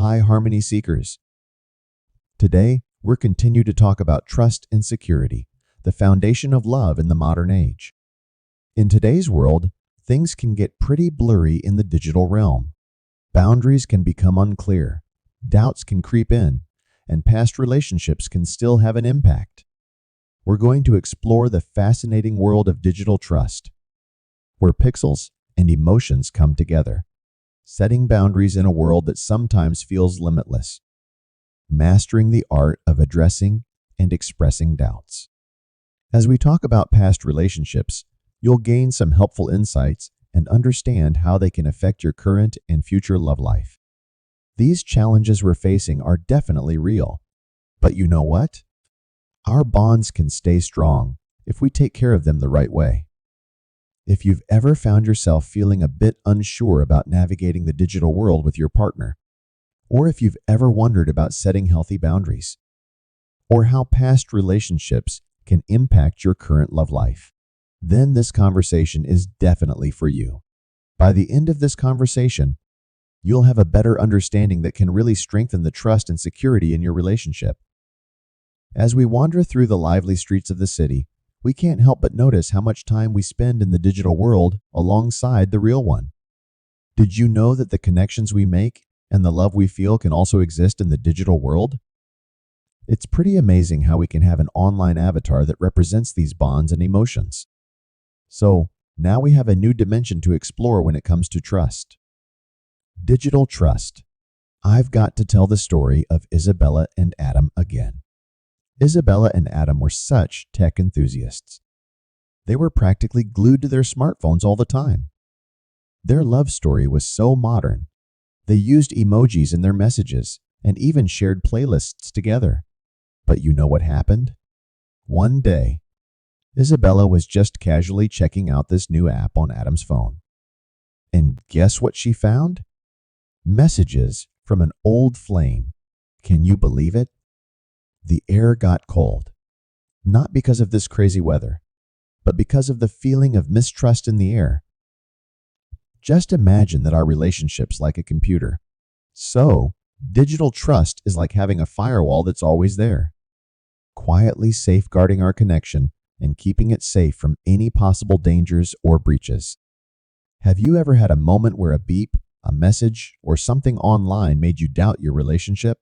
high harmony seekers. Today, we'll continue to talk about trust and security, the foundation of love in the modern age. In today's world, things can get pretty blurry in the digital realm. Boundaries can become unclear, doubts can creep in, and past relationships can still have an impact. We're going to explore the fascinating world of digital trust, where pixels and emotions come together, setting boundaries in a world that sometimes feels limitless, mastering the art of addressing and expressing doubts. As we talk about past relationships, you'll gain some helpful insights and understand how they can affect your current and future love life. These challenges we're facing are definitely real, but you know what? Our bonds can stay strong if we take care of them the right way. If you've ever found yourself feeling a bit unsure about navigating the digital world with your partner, or if you've ever wondered about setting healthy boundaries, or how past relationships can impact your current love life, then this conversation is definitely for you. By the end of this conversation, you'll have a better understanding that can really strengthen the trust and security in your relationship. As we wander through the lively streets of the city, we can't help but notice how much time we spend in the digital world alongside the real one. Did you know that the connections we make and the love we feel can also exist in the digital world? It's pretty amazing how we can have an online avatar that represents these bonds and emotions. So, now we have a new dimension to explore when it comes to trust. Digital trust. I've got to tell the story of Isabella and Adam again. Isabella and Adam were such tech enthusiasts. They were practically glued to their smartphones all the time. Their love story was so modern. They used emojis in their messages and even shared playlists together. But you know what happened? One day, Isabella was just casually checking out this new app on Adam's phone. And guess what she found? Messages from an old flame. Can you believe it? The air got cold. Not because of this crazy weather, but because of the feeling of mistrust in the air. Just imagine that our relationship's like a computer. So, digital trust is like having a firewall that's always there, quietly safeguarding our connection and keeping it safe from any possible dangers or breaches. Have you ever had a moment where a beep, a message, or something online made you doubt your relationship?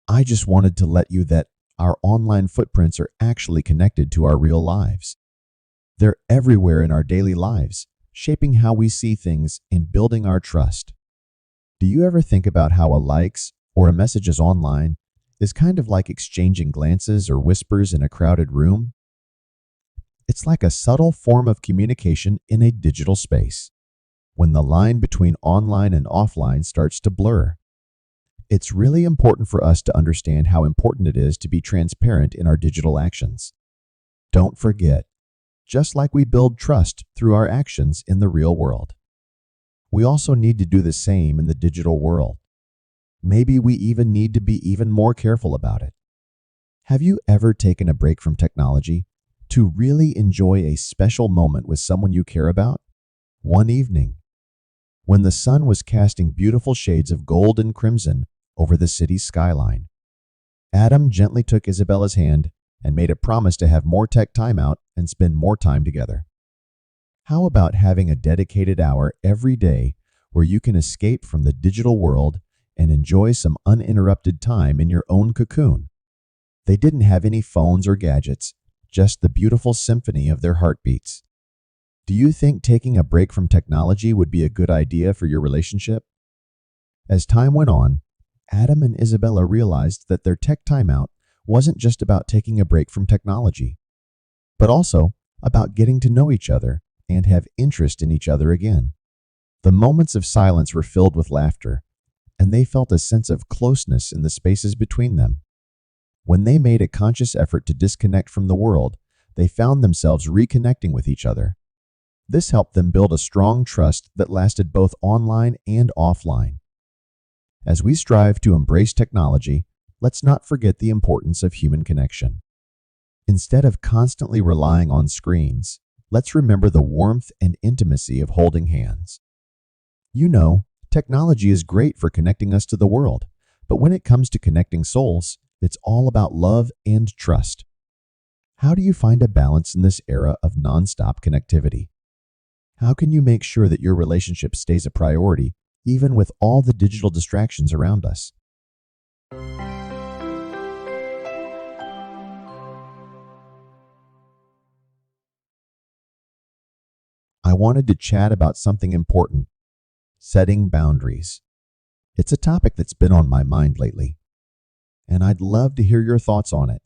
I just wanted to let you that our online footprints are actually connected to our real lives. They're everywhere in our daily lives, shaping how we see things and building our trust. Do you ever think about how a likes or a messages online is kind of like exchanging glances or whispers in a crowded room? It's like a subtle form of communication in a digital space, when the line between online and offline starts to blur. It's really important for us to understand how important it is to be transparent in our digital actions. Don't forget, just like we build trust through our actions in the real world, we also need to do the same in the digital world. Maybe we even need to be even more careful about it. Have you ever taken a break from technology to really enjoy a special moment with someone you care about? One evening, when the sun was casting beautiful shades of gold and crimson over the city's skyline, Adam gently took Isabella's hand and made a promise to have more tech time out and spend more time together. How about having a dedicated hour every day where you can escape from the digital world and enjoy some uninterrupted time in your own cocoon? They didn't have any phones or gadgets, just the beautiful symphony of their heartbeats. Do you think taking a break from technology would be a good idea for your relationship? As time went on, Adam and Isabella realized that their tech timeout wasn't just about taking a break from technology, but also about getting to know each other and have interest in each other again. The moments of silence were filled with laughter, and they felt a sense of closeness in the spaces between them. When they made a conscious effort to disconnect from the world, they found themselves reconnecting with each other. This helped them build a strong trust that lasted both online and offline. As we strive to embrace technology, let's not forget the importance of human connection. Instead of constantly relying on screens, let's remember the warmth and intimacy of holding hands. You know, Technology is great for connecting us to the world, but when it comes to connecting souls, it's all about love and trust. How do you find a balance in this era of nonstop connectivity? How can you make sure that your relationship stays a priority, even with all the digital distractions around us? I wanted to chat about something important: setting boundaries. It's a topic that's been on my mind lately, and I'd love to hear your thoughts on it.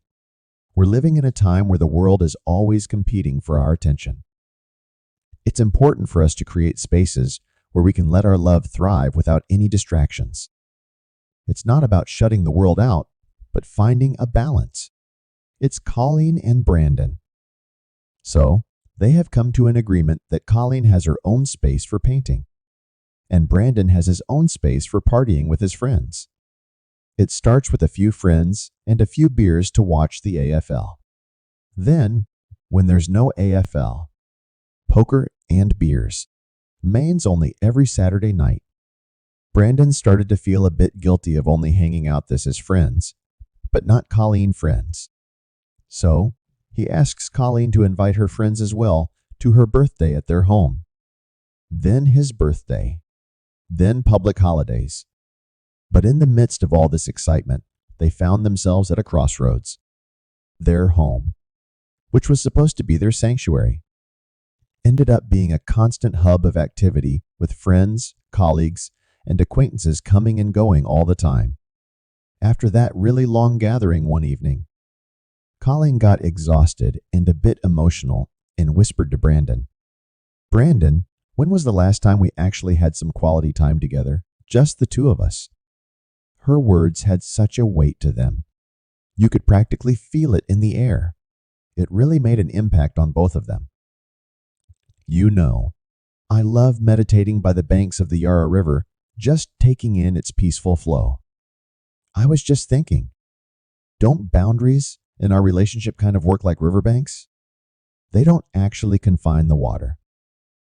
We're living in a time where the world is always competing for our attention. It's important for us to create spaces where we can let our love thrive without any distractions. It's not about shutting the world out, but finding a balance. It's Colleen and Brandon. So, they have come to an agreement that Colleen has her own space for painting, and Brandon has his own space for partying with his friends. It starts with a few friends and a few beers to watch the AFL. Then, when there's no AFL, poker and beers. Maine's only every Saturday night. Brandon started to feel a bit guilty of only hanging out this as friends, but not Colleen friends. So, he asks Colleen to invite her friends as well to her birthday at their home. Then his birthday. Then public holidays. But in the midst of all this excitement, they found themselves at a crossroads. Their home, which was supposed to be their sanctuary, ended up being a constant hub of activity with friends, colleagues, and acquaintances coming and going all the time. After that really long gathering one evening, Colleen got exhausted and a bit emotional and whispered to Brandon, "Brandon, when was the last time we actually had some quality time together, just the two of us?" Her words had such a weight to them. You could practically feel it in the air. It really made an impact on both of them. You know, I love meditating by the banks of the Yarra River, just taking in its peaceful flow. I was just thinking, don't boundaries in our relationship kind of work like riverbanks? They don't actually confine the water.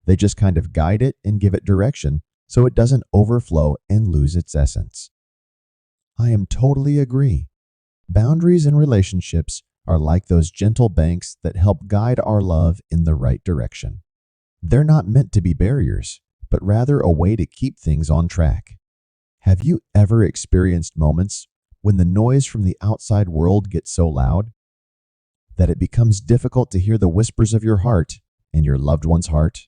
They just kind of guide it and give it direction so it doesn't overflow and lose its essence. I am totally agree. Boundaries in relationships are like those gentle banks that help guide our love in the right direction. They're not meant to be barriers, but rather a way to keep things on track. Have you ever experienced moments when the noise from the outside world gets so loud that it becomes difficult to hear the whispers of your heart and your loved one's heart?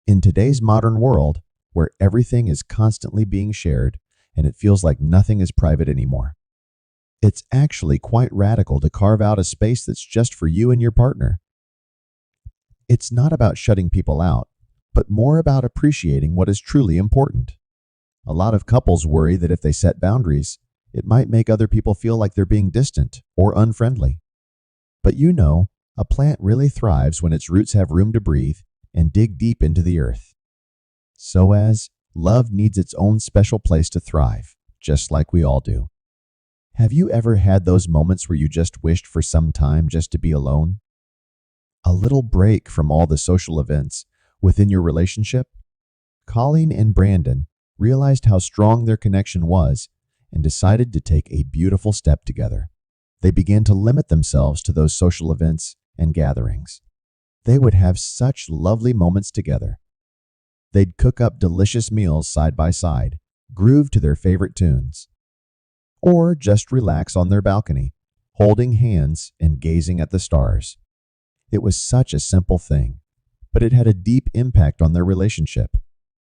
In today's modern world, where everything is constantly being shared and it feels like nothing is private anymore, it's actually quite radical to carve out a space that's just for you and your partner. It's not about shutting people out, but more about appreciating what is truly important. A lot of couples worry that if they set boundaries, it might make other people feel like they're being distant or unfriendly. But you know, a plant really thrives when its roots have room to breathe and dig deep into the earth. So as love needs its own special place to thrive, just like we all do. Have you ever had those moments where you just wished for some time just to be alone? A little break from all the social events within your relationship? Colleen and Brandon realized how strong their connection was and decided to take a beautiful step together. They began to limit themselves to those social events and gatherings. They would have such lovely moments together. They'd cook up delicious meals side by side, groove to their favorite tunes, or just relax on their balcony, holding hands and gazing at the stars. It was such a simple thing, but it had a deep impact on their relationship.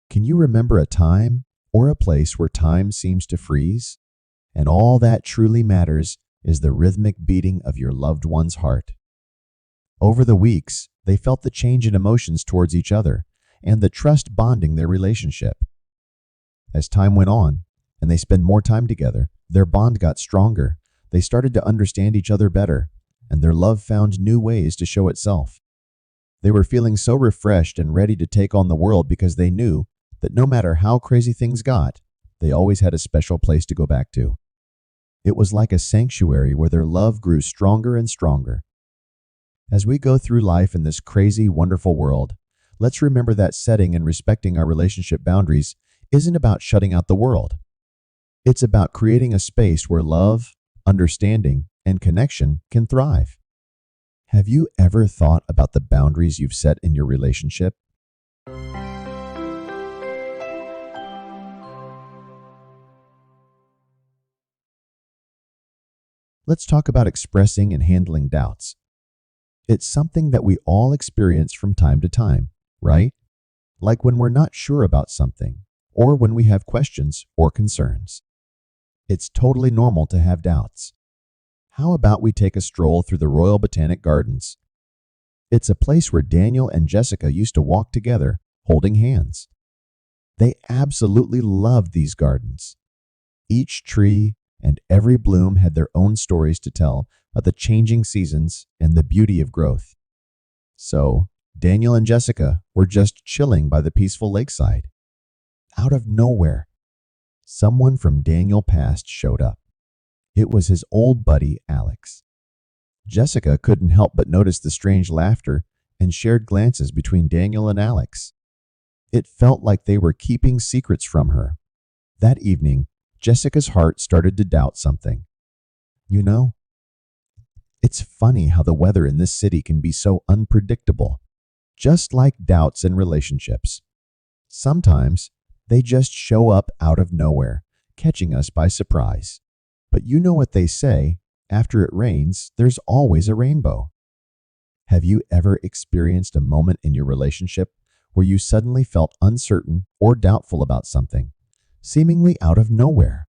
Can you remember a time or a place where time seems to freeze, and all that truly matters is the rhythmic beating of your loved one's heart? Over the weeks, they felt the change in emotions towards each other and the trust bonding their relationship. As time went on and they spent more time together, their bond got stronger. They started to understand each other better, and their love found new ways to show itself. They were feeling so refreshed and ready to take on the world because they knew that no matter how crazy things got, they always had a special place to go back to. It was like a sanctuary where their love grew stronger and stronger. As we go through life in this crazy, wonderful world, let's remember that setting and respecting our relationship boundaries isn't about shutting out the world. It's about creating a space where love, understanding, and connection can thrive. Have you ever thought about the boundaries you've set in your relationship? Let's talk about expressing and handling doubts. It's something that we all experience from time to time, right? Like when we're not sure about something, or when we have questions or concerns. It's totally normal to have doubts. How about we take a stroll through the Royal Botanic Gardens? It's a place where Daniel and Jessica used to walk together, holding hands. They absolutely loved these gardens. Each tree and every bloom had their own stories to tell of the changing seasons and the beauty of growth. So, Daniel and Jessica were just chilling by the peaceful lakeside. Out of nowhere, someone from Daniel's past showed up. It was his old buddy, Alex. Jessica couldn't help but notice the strange laughter and shared glances between Daniel and Alex. It felt like they were keeping secrets from her. That evening, Jessica's heart started to doubt something. You know, it's funny how the weather in this city can be so unpredictable, just like doubts in relationships. Sometimes they just show up out of nowhere, catching us by surprise. But you know what they say, after it rains, there's always a rainbow. Have you ever experienced a moment in your relationship where you suddenly felt uncertain or doubtful about something, seemingly out of nowhere?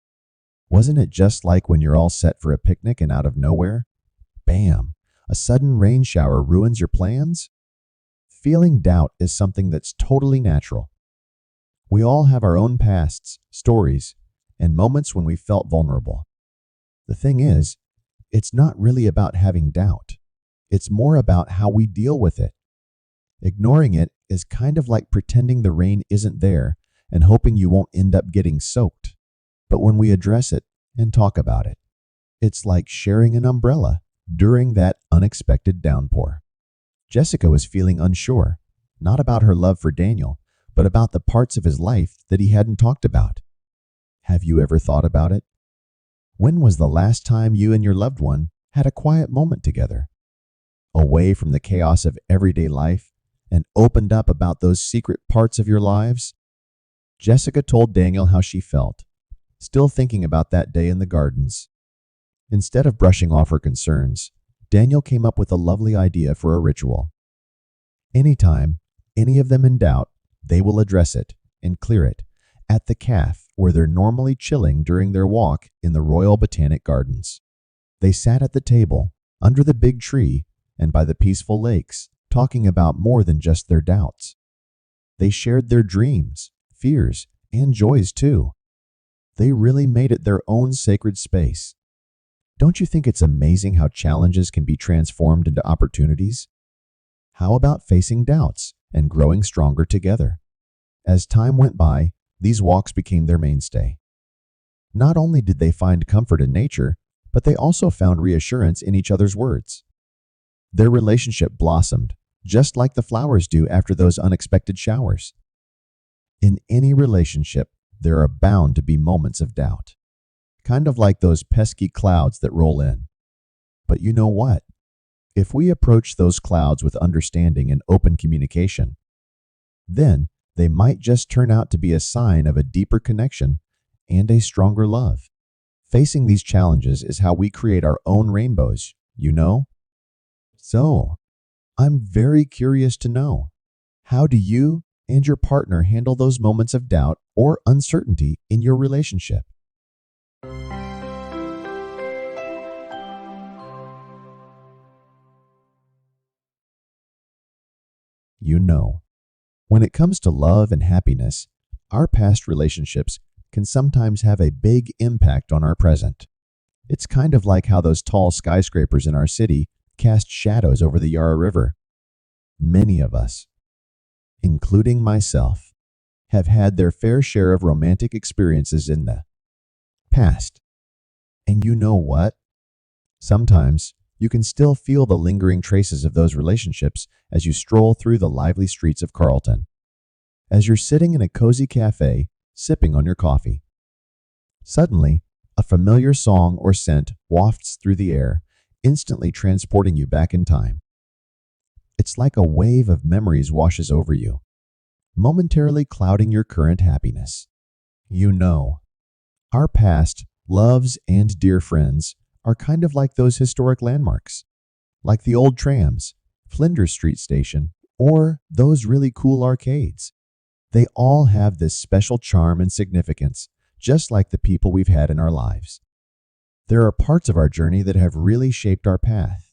Wasn't it just like when you're all set for a picnic and out of nowhere, bam, a sudden rain shower ruins your plans? Feeling doubt is something that's totally natural. We all have our own pasts, stories, and moments when we felt vulnerable. The thing is, it's not really about having doubt. It's more about how we deal with it. Ignoring it is kind of like pretending the rain isn't there and hoping you won't end up getting soaked. But when we address it and talk about it, it's like sharing an umbrella during that unexpected downpour. Jessica was feeling unsure, not about her love for Daniel, but about the parts of his life that he hadn't talked about. Have you ever thought about it? When was the last time you and your loved one had a quiet moment together, away from the chaos of everyday life, and opened up about those secret parts of your lives? Jessica told Daniel how she felt, still thinking about that day in the gardens. Instead of brushing off her concerns, Daniel came up with a lovely idea for a ritual. Anytime any of them in doubt, they will address it and clear it at the cafe where they're normally chilling during their walk in the Royal Botanic Gardens. They sat at the table, under the big tree, and by the peaceful lakes, talking about more than just their doubts. They shared their dreams, fears, and joys too. They really made it their own sacred space. Don't you think it's amazing how challenges can be transformed into opportunities? How about facing doubts and growing stronger together? As time went by, these walks became their mainstay. Not only did they find comfort in nature, but they also found reassurance in each other's words. Their relationship blossomed, just like the flowers do after those unexpected showers. In any relationship, there are bound to be moments of doubt, kind of like those pesky clouds that roll in. But you know what? If we approach those clouds with understanding and open communication, then they might just turn out to be a sign of a deeper connection and a stronger love. Facing these challenges is how we create our own rainbows, you know? So, I'm very curious to know, how do you and your partner handle those moments of doubt or uncertainty in your relationship? You know, when it comes to love and happiness, our past relationships can sometimes have a big impact on our present. It's kind of like how those tall skyscrapers in our city cast shadows over the Yarra River. Many of us, including myself, have had their fair share of romantic experiences in the past. And you know what? Sometimes you can still feel the lingering traces of those relationships as you stroll through the lively streets of Carlton. As you're sitting in a cozy cafe, sipping on your coffee. Suddenly, a familiar song or scent wafts through the air, instantly transporting you back in time. It's like a wave of memories washes over you, momentarily clouding your current happiness. You know, our past loves and dear friends are kind of like those historic landmarks, like the old trams, Flinders Street Station, or those really cool arcades. They all have this special charm and significance, just like the people we've had in our lives. There are parts of our journey that have really shaped our path.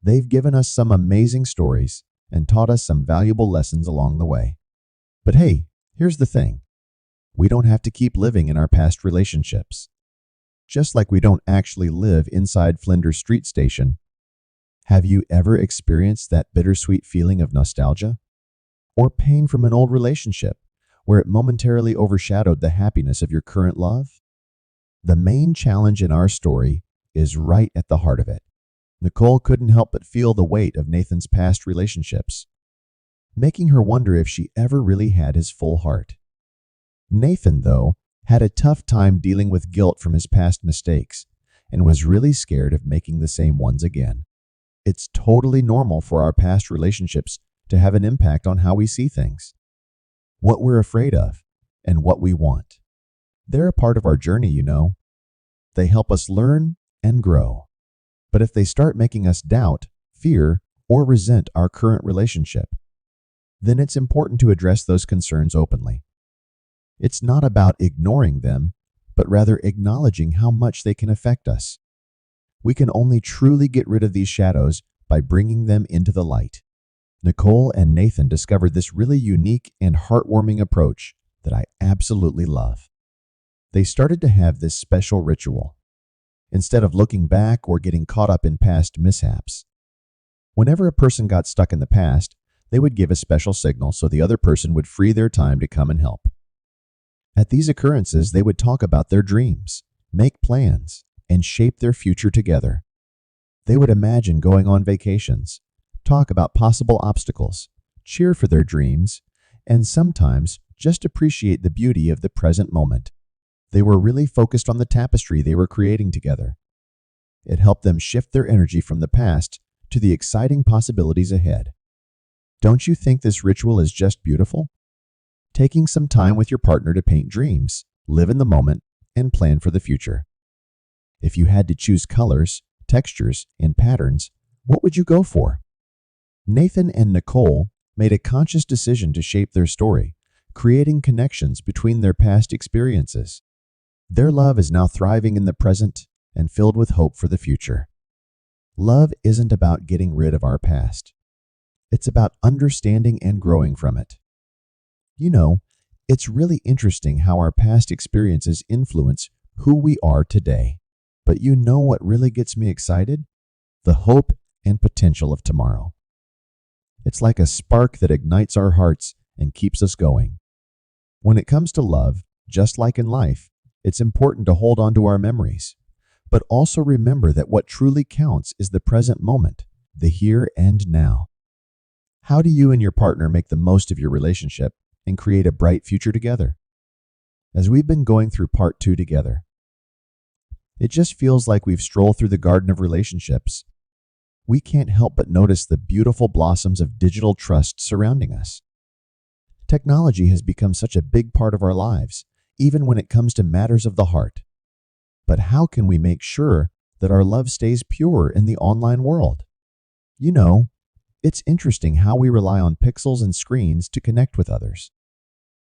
They've given us some amazing stories and taught us some valuable lessons along the way. But hey, here's the thing. We don't have to keep living in our past relationships. Just like we don't actually live inside Flinders Street Station. Have you ever experienced that bittersweet feeling of nostalgia? Or pain from an old relationship where it momentarily overshadowed the happiness of your current love? The main challenge in our story is right at the heart of it. Nicole couldn't help but feel the weight of Nathan's past relationships, making her wonder if she ever really had his full heart. Nathan, though, had a tough time dealing with guilt from his past mistakes and was really scared of making the same ones again. It's totally normal for our past relationships to have an impact on how we see things, what we're afraid of, and what we want. They're a part of our journey, you know. They help us learn and grow. But if they start making us doubt, fear, or resent our current relationship, then it's important to address those concerns openly. It's not about ignoring them, but rather acknowledging how much they can affect us. We can only truly get rid of these shadows by bringing them into the light. Nicole and Nathan discovered this really unique and heartwarming approach that I absolutely love. They started to have this special ritual. Instead of looking back or getting caught up in past mishaps, whenever a person got stuck in the past, they would give a special signal so the other person would free their time to come and help. At these occurrences, they would talk about their dreams, make plans, and shape their future together. They would imagine going on vacations, talk about possible obstacles, cheer for their dreams, and sometimes just appreciate the beauty of the present moment. They were really focused on the tapestry they were creating together. It helped them shift their energy from the past to the exciting possibilities ahead. Don't you think this ritual is just beautiful? Taking some time with your partner to paint dreams, live in the moment, and plan for the future. If you had to choose colors, textures, and patterns, what would you go for? Nathan and Nicole made a conscious decision to shape their story, creating connections between their past experiences. Their love is now thriving in the present and filled with hope for the future. Love isn't about getting rid of our past. It's about understanding and growing from it. You know, it's really interesting how our past experiences influence who we are today. But you know what really gets me excited? The hope and potential of tomorrow. It's like a spark that ignites our hearts and keeps us going. When it comes to love, just like in life, it's important to hold on to our memories, but also remember that what truly counts is the present moment, the here and now. How do you and your partner make the most of your relationship and create a bright future together? As we've been going through part 2 together, it just feels like we've strolled through the garden of relationships. We can't help but notice the beautiful blossoms of digital trust surrounding us. Technology has become such a big part of our lives, even when it comes to matters of the heart. But how can we make sure that our love stays pure in the online world? You know, it's interesting how we rely on pixels and screens to connect with others.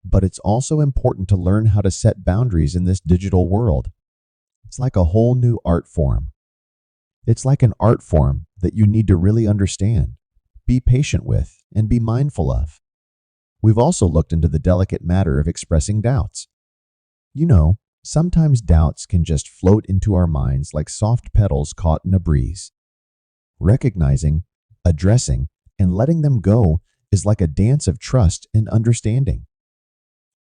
But it's also important to learn how to set boundaries in this digital world. It's like a whole new art form. It's like an art form that you need to really understand, be patient with, and be mindful of. We've also looked into the delicate matter of expressing doubts. You know, sometimes doubts can just float into our minds like soft petals caught in a breeze. Recognizing, addressing, and letting them go is like a dance of trust and understanding.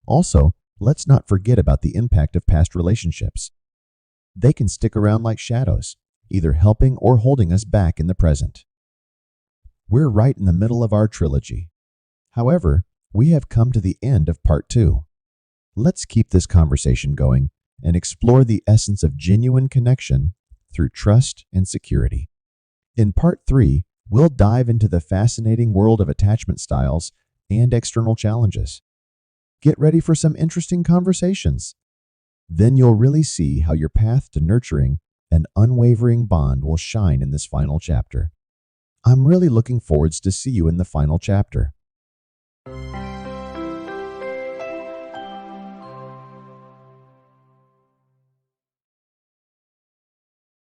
Also, let's not forget about the impact of past relationships. They can stick around like shadows, either helping or holding us back in the present. We're right in the middle of our trilogy. However, we have come to the end of part 2. Let's keep this conversation going and explore the essence of genuine connection through trust and security. In part 3, we'll dive into the fascinating world of attachment styles and external challenges. Get ready for some interesting conversations. Then you'll really see how your path to nurturing an unwavering bond will shine in this final chapter. I'm really looking forward to see you in the final chapter.